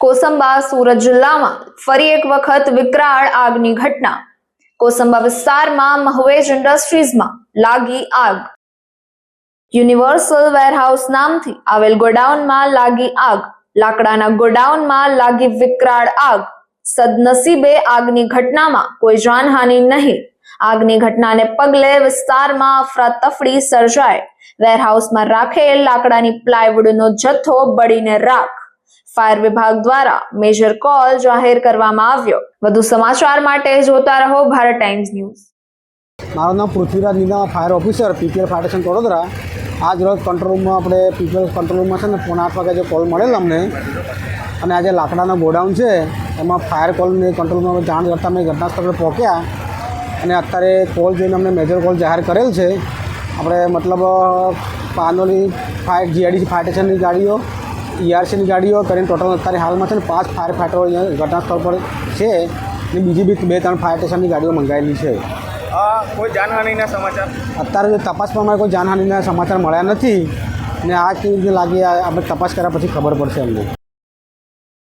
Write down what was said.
કોસંબા સુરત જિલ્લામાં ફરી એક વખત વિકરાળ આગની ઘટના। કોસંબા વિસ્તારમાં મહવેજ ઇન્ડસ્ટ્રીઝમાં લાગી આગ। યુનિવર્સલ વેરહાઉસ નામથી આવેલ ગોડાઉનમાં લાગી આગ। લાકડાના ગોડાઉનમાં લાગી વિકરાળ આગ। સદનસીબે આગની ઘટનામાં કોઈ જાનહાનિ નહીં। આગની ઘટનાને પગલે વિસ્તારમાં અફરાતફરી સર્જાઈ। વેરહાઉસમાં રાખેલ લાકડાની પ્લાયવુડનો જથ્થો બળીને રાખ। ફાયર વિભાગ દ્વારા મેજર કોલ જાહેર કરવામાં આવ્યો। વધુ સમાચાર માટે જોતા રહો ભારત ટાઈમ્સ ન્યૂઝ। મારું નામ Prithviraj Ninama, fire officer, PPL fire station Vadodara. આજ રોજ કંટ્રોલ રૂમમાં આપણે પીપીએલ કંટ્રોલ રૂમમાં છે ને 8:30 વાગે જે કોલ મળેલ અમને, અને આજે લાકડાનો ગોડાઉન છે એમાં ફાયર કોલની કંટ્રોલ રૂમમાં જાણ કરતાં અમે ઘટના સ્થળ પર પહોંચ્યા અને અત્યારે કોલ જોઈને અમને મેજર કોલ જાહેર કરેલ છે। આપણે મતલબ પાનોલી ફાયર જીઆઈડીસી ફાયર સ્ટેશનની ગાડીઓ, ઈઆરસીની ગાડીઓ કરીને ટોટલ અત્યારે હાલમાં છે ને 5 ફાયર ફાઈટરો અહીંયા ઘટના સ્થળ પર છે અને બીજી બી 2-3 ફાયર સ્ટેશનની ગાડીઓ મંગાવેલી છે। કોઈ જાનહાનિના સમાચાર અત્યારે જે તપાસ પ્રમાણે કોઈ જાનહાનિના સમાચાર મળ્યા નથી, અને આ કેવી રીતે લાગી આપણે તપાસ કર્યા પછી ખબર પડશે અમને।